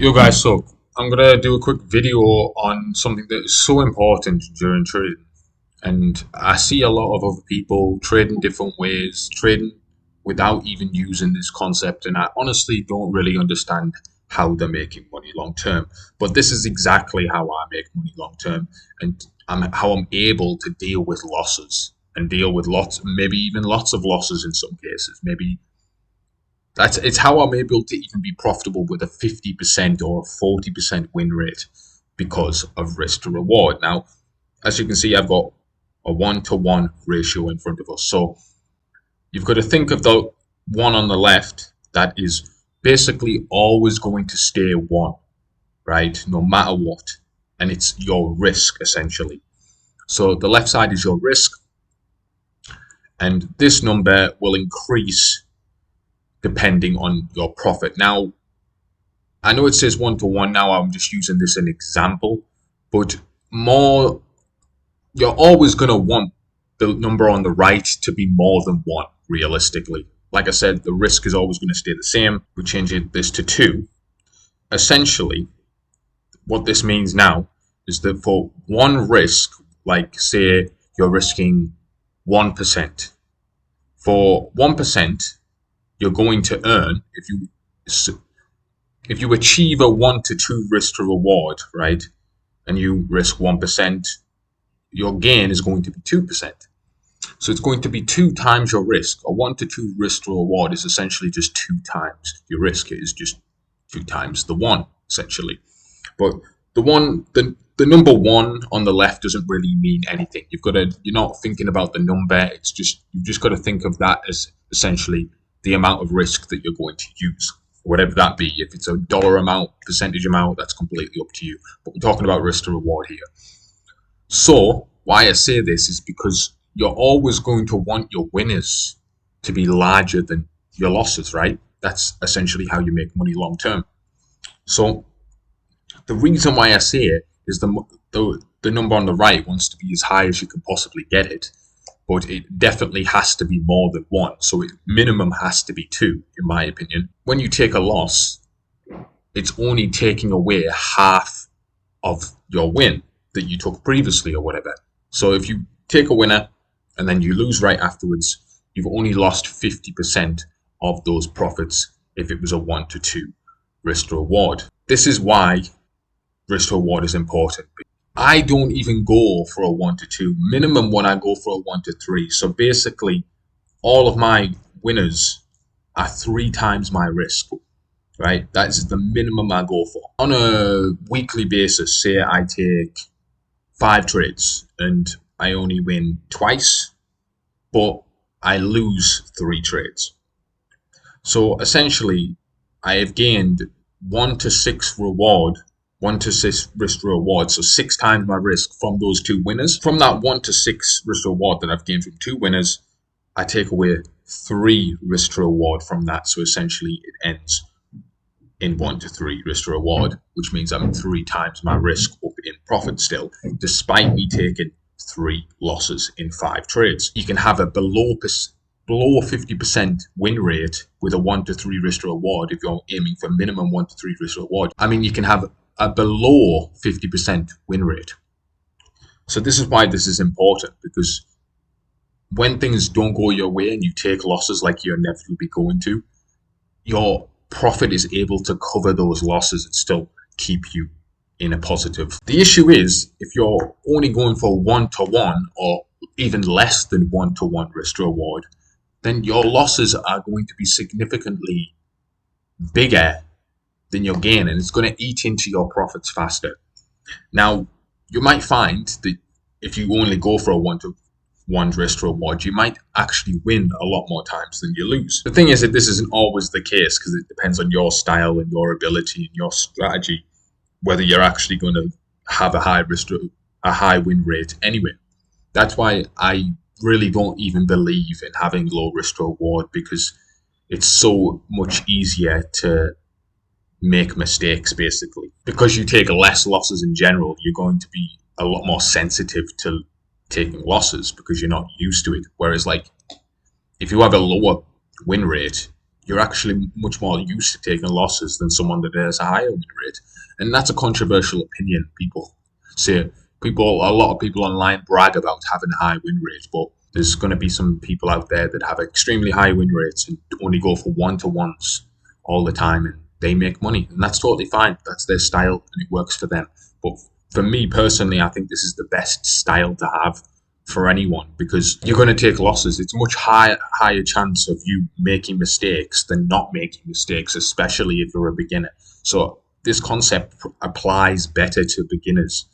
Yo guys, so I'm gonna do a quick video on something that is so important during trading. And I see a lot of other people trading different ways, trading without even using this concept, and I honestly don't really understand how they're making money long term. But this is exactly how I make money long term, and how I'm able to deal with losses and deal with lots, maybe even lots of losses in some cases, maybe it's how I'm able to even be profitable with a 50% or a 40% win rate because of risk to reward. Now, as you can see, I've got a 1-to-1 ratio in front of us. So you've got to think of the one on the left that is basically always going to stay one, right? No matter what. And it's your risk essentially. So the left side is your risk, and this number will increase depending on your profit. Now, I know it says 1-to-1 now, I'm just using this as an example, but more, you're always going to want the number on the right to be more than 1, realistically. Like I said, the risk is always going to stay the same. We change this to 2. Essentially, what this means now is that for one risk, like say you're risking 1%, for 1%, you're going to earn, if you achieve a 1-to-2 risk to reward, right, and you risk 1%, your gain is going to be 2%. So it's going to be 2 times your risk. A 1-to-2 risk to reward is essentially just 2 times your risk. It is just 2 times the 1, essentially. But the number 1 on the left doesn't really mean anything. You're not thinking about the number. You've just got to think of that as essentially the amount of risk that you're going to use, whatever that be. If it's a dollar amount, percentage amount, that's completely up to you. But we're talking about risk to reward here. So why I say this is because you're always going to want your winners to be larger than your losses, right? That's essentially how you make money long term. So the reason why I say it is the number on the right wants to be as high as you can possibly get it, but it definitely has to be more than 1. So it minimum has to be 2, in my opinion. When you take a loss, it's only taking away half of your win that you took previously or whatever. So if you take a winner and then you lose right afterwards, you've only lost 50% of those profits if it was a 1-to-2 risk to reward. This is why risk to reward is important. I don't even go for a 1-to-2. Minimum when I go for a 1-to-3. So basically, all of my winners are 3 times my risk, right? That's the minimum I go for. On a weekly basis, say I take 5 trades and I only win twice, but I lose 3 trades. So essentially, I have gained 1-to-6 reward, 1-to-6 risk to reward, so 6 times my risk from those 2 winners. From that 1-to-6 risk to reward that I've gained from 2 winners, I take away 3 risk to reward from that. So essentially, it ends in 1-to-3 risk to reward, which means I'm 3 times my risk up in profit still, despite me taking 3 losses in 5 trades. You can have a below 50% win rate with a 1-to-3 risk to reward if you're aiming for minimum 1-to-3 risk to reward. I mean, you can have a below 50% win rate. So this is why this is important, because when things don't go your way and you take losses like you're inevitably going to, your profit is able to cover those losses and still keep you in a positive. The issue is if you're only going for 1-to-1 or even less than 1-to-1 risk to reward, then your losses are going to be significantly bigger than your gain, and it's going to eat into your profits faster. Now, you might find that if you only go for a 1-to-1 risk to reward, you might actually win a lot more times than you lose. The thing is that this isn't always the case, because it depends on your style and your ability and your strategy, whether you're actually going to have a high win rate anyway. That's why I really don't even believe in having low risk to reward, because it's so much easier to make mistakes, basically. Because you take less losses in general, you're going to be a lot more sensitive to taking losses because you're not used to it. Whereas, like, if you have a lower win rate, you're actually much more used to taking losses than someone that has a higher win rate. And that's a controversial opinion. People say, a lot of people online brag about having a high win rate, but there's going to be some people out there that have extremely high win rates and only go for one-to-ones all the time, and they make money, and that's totally fine. That's their style, and it works for them. But for me personally, I think this is the best style to have for anyone, because you're going to take losses. It's a much higher chance of you making mistakes than not making mistakes, especially if you're a beginner. So this concept applies better to beginners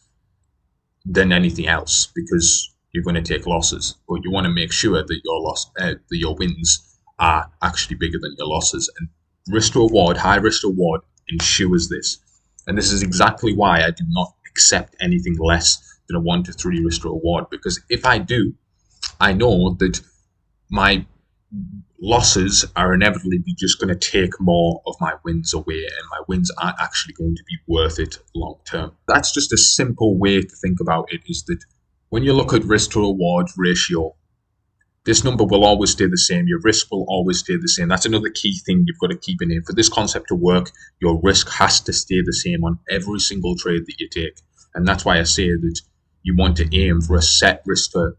than anything else, because you're going to take losses, but you want to make sure that your wins are actually bigger than your losses. And risk to reward, high risk to reward, ensures this. And this is exactly why I do not accept anything less than a 1 to 3 risk to reward, because if I do, I know that my losses are inevitably just going to take more of my wins away, and my wins aren't actually going to be worth it long term. That's just a simple way to think about it, is that when you look at risk to reward ratio, this number will always stay the same. Your risk will always stay the same. That's another key thing you've got to keep in here. For this concept to work, your risk has to stay the same on every single trade that you take. And that's why I say that you want to aim for a set risk to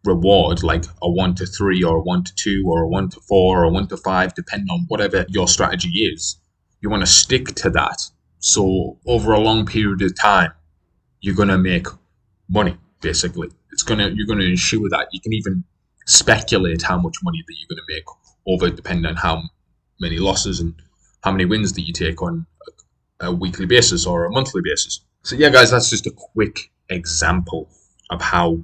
reward, like a 1 to 3 or a 1 to 2 or a 1 to 4 or a 1 to 5, depending on whatever your strategy is. You want to stick to that. So over a long period of time, you're going to make money, basically. You're going to ensure that. You can even speculate how much money that you're going to make over, depending on how many losses and how many wins that you take on a weekly basis or a monthly basis. So yeah, guys, that's just a quick example of how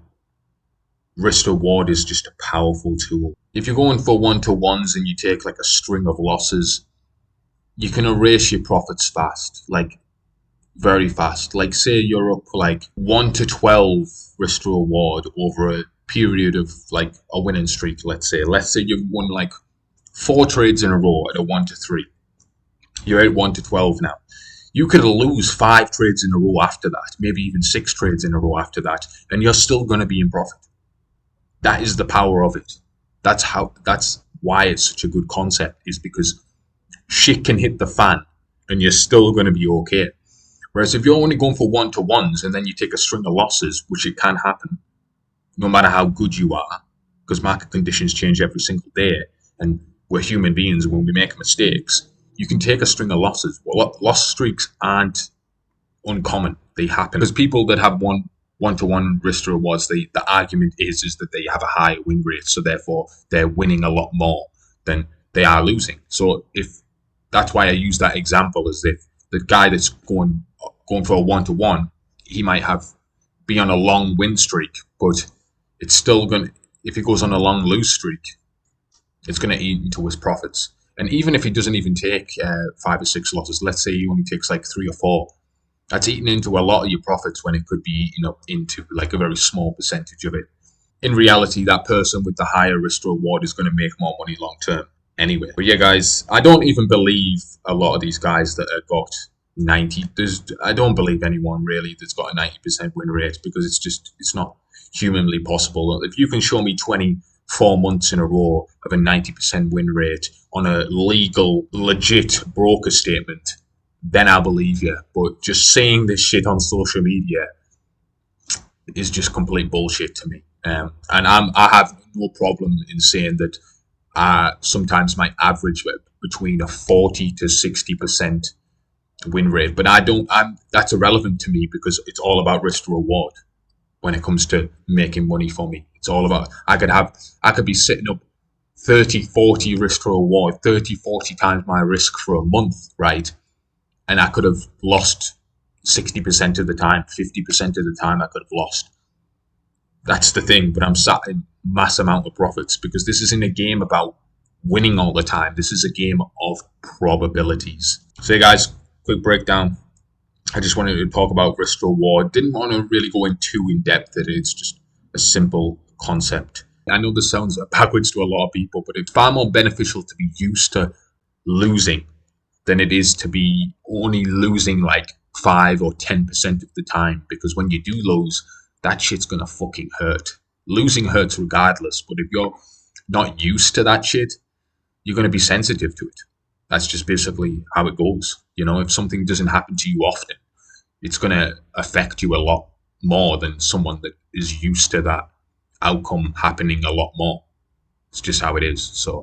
risk to reward is just a powerful tool. If you're going for one-to-ones and you take like a string of losses, you can erase your profits fast, like very fast. Like say you're up like 1 to 12 risk to reward over a period of like a winning streak. Let's say you've won like 4 trades in a row at a 1 to 3. You're at 1 to 12 now. You could lose 5 trades in a row after that, maybe even 6 trades in a row after that, and you're still going to be in profit. That is the power of it. That's why it's such a good concept, is because shit can hit the fan and you're still going to be okay. Whereas if you're only going for one-to-ones and then you take a string of losses, which it can happen, no matter how good you are, because market conditions change every single day, and we're human beings, when we make mistakes, you can take a string of losses. Well, loss streaks aren't uncommon. They happen. Because people that have one-to-one risk to rewards, the argument is that they have a higher win rate, so therefore they're winning a lot more than they are losing. So if that's why I use that example, as if the guy that's going for a one-to-one, he might be on a long win streak, but it's still going to, if he goes on a long lose streak, it's going to eat into his profits. And even if he doesn't even take 5 or 6 losses, let's say he only takes like 3 or 4, that's eating into a lot of your profits when it could be eaten up into like a very small percentage of it. In reality, that person with the higher risk to reward is going to make more money long term anyway. But yeah, guys, I don't even believe a lot of these guys that have got 90. I don't believe anyone really that's got a 90% win rate, because it's not humanly possible. If you can show me 24 months in a row of a 90% win rate on a legal, legit broker statement, then I'll believe you. But just saying this shit on social media is just complete bullshit to me. And I have no problem in saying that sometimes my average between a 40 to 60% win rate, but that's irrelevant to me, because it's all about risk to reward. When it comes to making money for me, it's all about, I could be sitting up 30, 40 risk to reward, 30, 40 times my risk for a month, right? And I could have lost 60% of the time, 50% of the time I could have lost. That's the thing, but I'm sat in mass amount of profits, because this isn't a game about winning all the time. This is a game of probabilities. So guys, quick breakdown. I just wanted to talk about risk to reward. Didn't want to really go in too in depth. It's just a simple concept. I know this sounds backwards to a lot of people, but it's far more beneficial to be used to losing than it is to be only losing like 5 or 10% of the time. Because when you do lose, that shit's gonna fucking hurt. Losing hurts regardless, but if you're not used to that shit, you're going to be sensitive to it. That's just basically how it goes. If something doesn't happen to you often, it's going to affect you a lot more than someone that is used to that outcome happening a lot more. It's just how it is. So